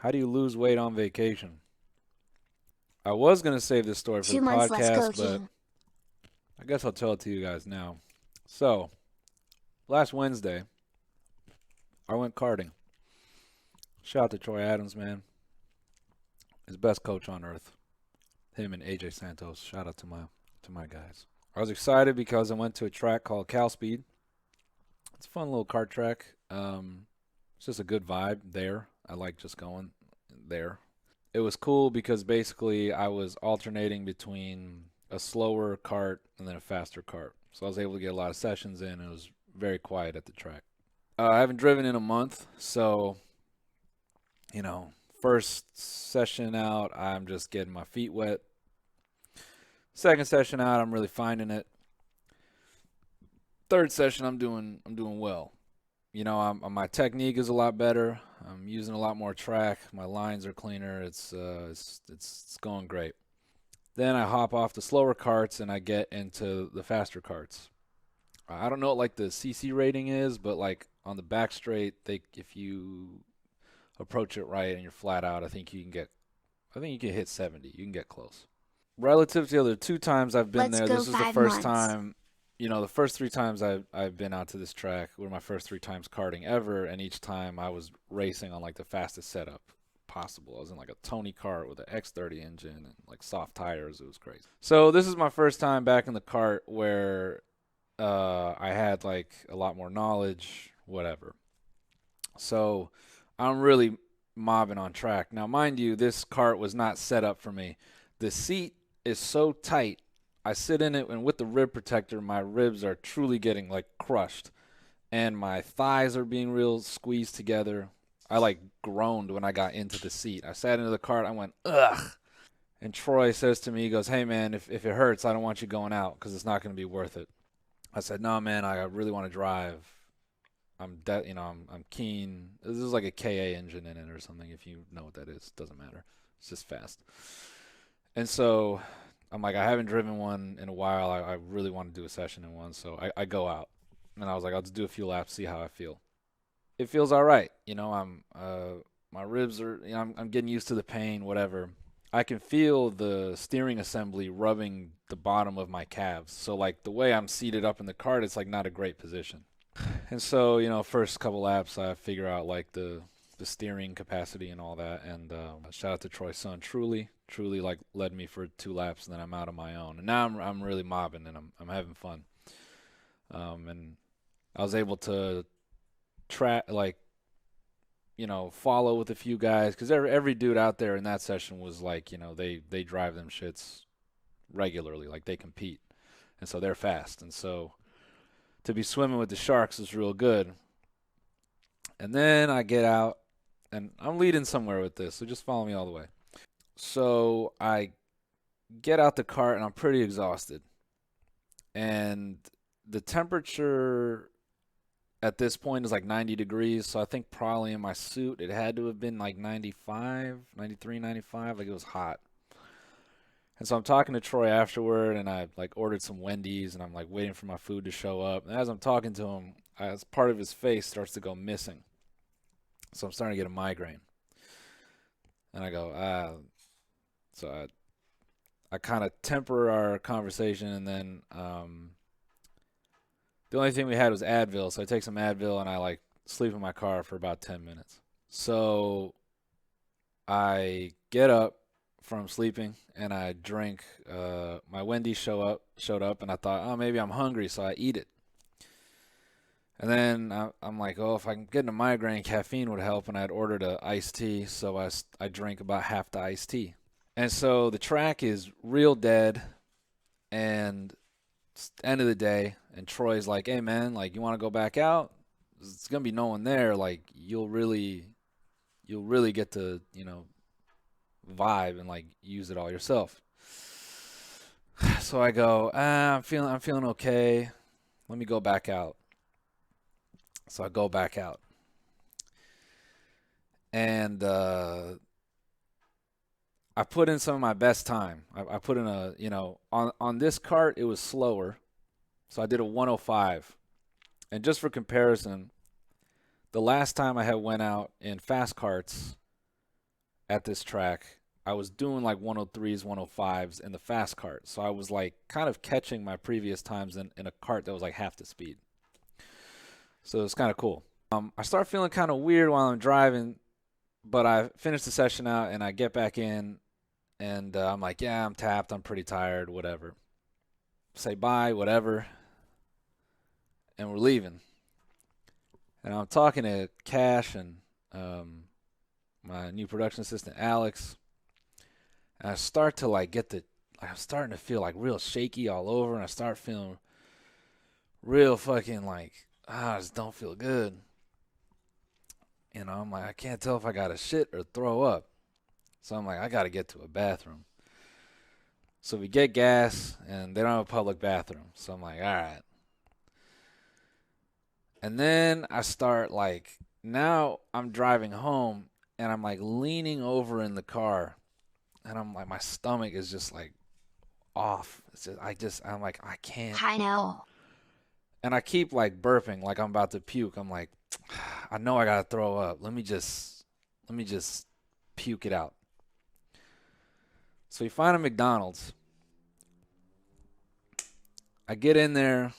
How do you lose weight on vacation? I was going to save this story for the 2 months less podcast, but coaching. I guess I'll tell it to you guys now. So, last Wednesday, I went karting. Shout out to Troy Adams, man. His best coach on earth. Him and AJ Santos. Shout out to my guys. I was excited because I went to a track called Cal Speed. It's a fun little kart track. It's just a good vibe there. I like just going there. It was cool because basically I was alternating between a slower kart and then a faster kart. So I was able to get a lot of sessions in. It was very quiet at the track. I haven't driven in a month, so first session out, I'm just getting my feet wet. Second session out, I'm really finding it. Third session, I'm doing well. My technique is a lot better. I'm using a lot more track. My lines are cleaner. It's going great. Then I hop off the slower carts and I get into the faster carts. I don't know what like the CC rating is, but like on the back straight, if you approach it right and you're flat out, I think you can hit 70. You can get close. Relative to the other two times I've been Let's there, go this is the 5 first months. time. The first three times I've been out to this track were my first three times karting ever, and each time I was racing on like the fastest setup possible. I was in like a Tony kart with an X30 engine and like soft tires. It was crazy. So this is my first time back in the kart where I had like a lot more knowledge, whatever. So I'm really mobbing on track. Now, mind you, this cart was not set up for me. The seat is so tight. I sit in it, and with the rib protector, my ribs are truly getting like crushed, and my thighs are being real squeezed together. I like groaned when I got into the seat. I sat into the cart. I went, ugh. And Troy says to me, he goes, hey, man, if it hurts, I don't want you going out because it's not going to be worth it. I said, no, man, I really want to drive. I'm keen. This is like a KA engine in it or something. If you know what that is, doesn't matter. It's just fast. And so I'm like, I haven't driven one in a while. I really want to do a session in one, so I go out, and I was like, I'll just do a few laps, see how I feel. It feels all right. My ribs are, I'm getting used to the pain, whatever. I can feel the steering assembly rubbing the bottom of my calves. So like the way I'm seated up in the cart, it's like not a great position. And so, first couple laps, I figure out like the steering capacity and all that. And shout out to Troy's son, truly like led me for 2 laps, and then I'm out on my own. And now I'm really mobbing and I'm having fun. And I was able to track like follow with a few guys because every dude out there in that session was like they drive them shits regularly, like they compete, and so they're fast. And so to be swimming with the sharks is real good. And then I get out, and I'm leading somewhere with this, so just follow me all the way. So I get out the cart, and I'm pretty exhausted. And the temperature at this point is like 90 degrees, so I think probably in my suit it had to have been like 95, 93, 95, like it was hot. And so I'm talking to Troy afterward, and I like ordered some Wendy's, and I'm like waiting for my food to show up. And as I'm talking to him, as part of his face starts to go missing. So I'm starting to get a migraine. And I go, so I kind of temper our conversation, and then the only thing we had was Advil. So I take some Advil and I like sleep in my car for about 10 minutes. So I get up from sleeping and I drink. My Wendy's showed up, and I thought, oh, maybe I'm hungry, so I eat it. And then I'm like, oh, if I'm getting a migraine, caffeine would help. And I'd ordered a iced tea, so I drank about half the iced tea. And so the track is real dead, and it's the end of the day, and Troy's like, hey man, like you want to go back out? It's gonna be no one there. Like you'll really get to vibe and like use it all yourself. So I go, I'm feeling okay. Let me go back out. So I go back out, and I put in some of my best time. I put in on this cart it was slower, so I did a 105. And just for comparison, the last time I had went out in fast carts, at this track. I was doing like 103s, 105s in the fast cart. So I was like kind of catching my previous times in a cart that was like half the speed. So it was kind of cool. I start feeling kind of weird while I'm driving, but I finish the session out and I get back in and I'm like, yeah, I'm tapped. I'm pretty tired, whatever. Say bye, whatever. And we're leaving. And I'm talking to Cash and my new production assistant, Alex. And I start to like I'm starting to feel like real shaky all over. And I start feeling real fucking like, I just don't feel good. You know, I'm like, I can't tell if I got to shit or throw up. So I'm like, I got to get to a bathroom. So we get gas, and they don't have a public bathroom. So I'm like, all right. And then I start like, now I'm driving home, and I'm like leaning over in the car, and I'm like, my stomach is just like off. I'm like, I can't. I know. And I keep like burping, like I'm about to puke. I'm like, I know I gotta throw up. Let me just puke it out. So we find a McDonald's. I get in there,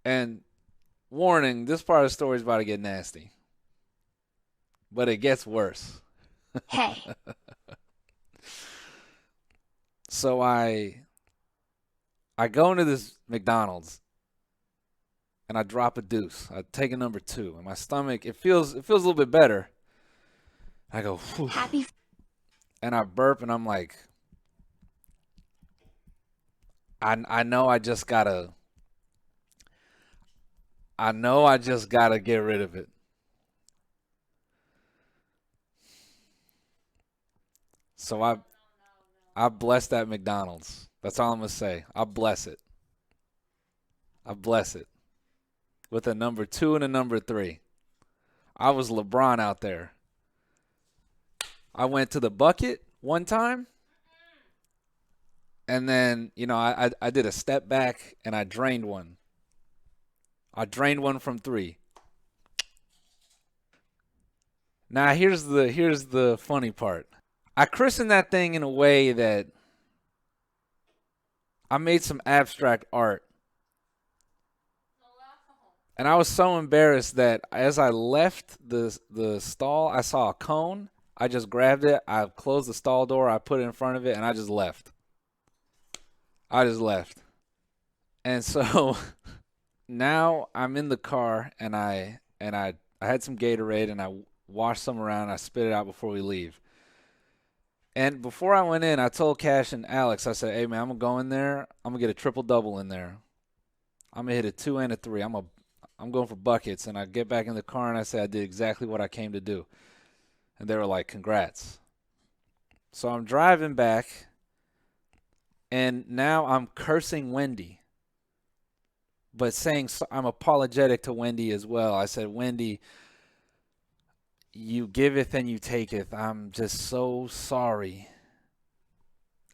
and warning, this part of the story is about to get nasty. But it gets worse. Hey. So I go into this McDonald's and I drop a deuce. I take a number 2, and my stomach it feels a little bit better. I go, whew, Happy. and I burp, and I'm like, I know I just gotta get rid of it. So I bless that McDonald's. That's all I'm gonna say. I bless it. I bless it with a number 2 and a number 3. I was LeBron out there. I went to the bucket one time, and then I did a step back and I drained one. I drained one from 3. Now here's the funny part. I christened that thing in a way that I made some abstract art. And I was so embarrassed that as I left the stall, I saw a cone. I just grabbed it. I closed the stall door. I put it in front of it, and I just left. I just left. And so now I'm in the car, and I had some Gatorade, and I washed some around. And I spit it out before we leave. And before I went in, I told Cash and Alex, I said, "Hey man, I'm gonna go in there. I'm gonna get a triple double in there. I'm gonna hit a 2 and a 3. I'm going for buckets." And I get back in the car and I say I did exactly what I came to do. And they were like, "Congrats." So I'm driving back, and now I'm cursing Wendy, but saying I'm apologetic to Wendy as well. I said, "Wendy, you giveth and you taketh. I'm just so sorry."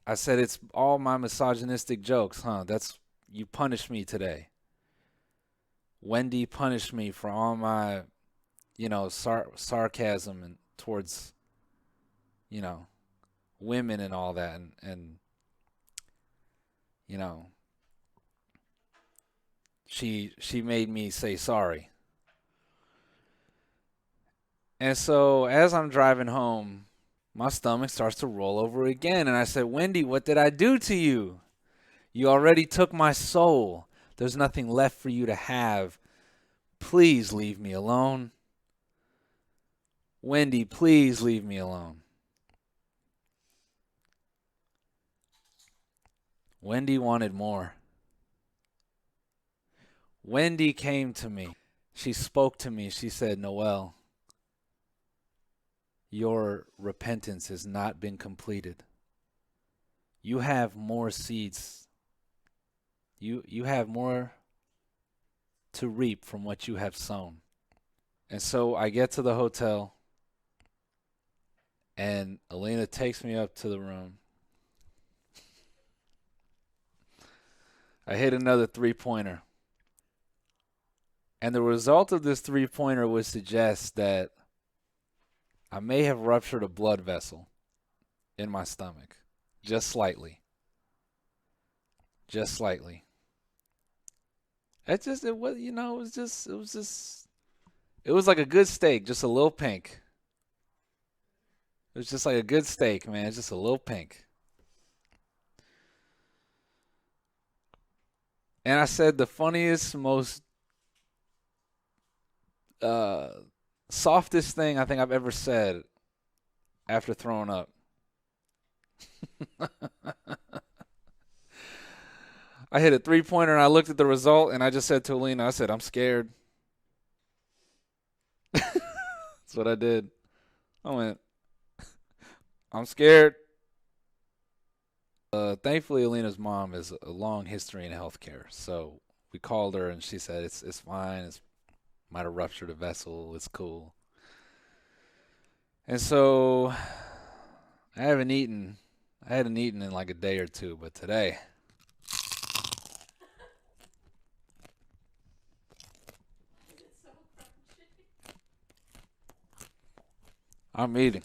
I said, "It's all my misogynistic jokes, huh? You punished me today. Wendy punished me for all my, sarcasm and towards, you know, women and all that, and you know, she made me say sorry." And so as I'm driving home, my stomach starts to roll over again, and I said, "Wendy, what did I do to you? You already took my soul. There's nothing left for you to have. Please leave me alone. Wendy, please leave me alone." Wendy wanted more. Wendy came to me. She spoke to me. She said, "Noel, your repentance has not been completed. You have more seeds. You have more to reap from what you have sown." And so I get to the hotel, and Elena takes me up to the room. I hit another 3-pointer. And the result of this 3-pointer would suggest that I may have ruptured a blood vessel in my stomach, just slightly, just slightly. It was, it was like a good steak, just a little pink. It was just like a good steak, man. It's just a little pink. And I said the funniest, most uh, softest thing I think I've ever said after throwing up. I hit a 3-pointer and I looked at the result and I just said to Alina, I said, I'm scared. That's what I did. I went, I'm scared. Thankfully, Alina's mom is a long history in healthcare. So we called her and she said, it's fine. It's might have ruptured a vessel. It's cool. And so I haven't eaten. I hadn't eaten in like a day or two, but today I'm eating.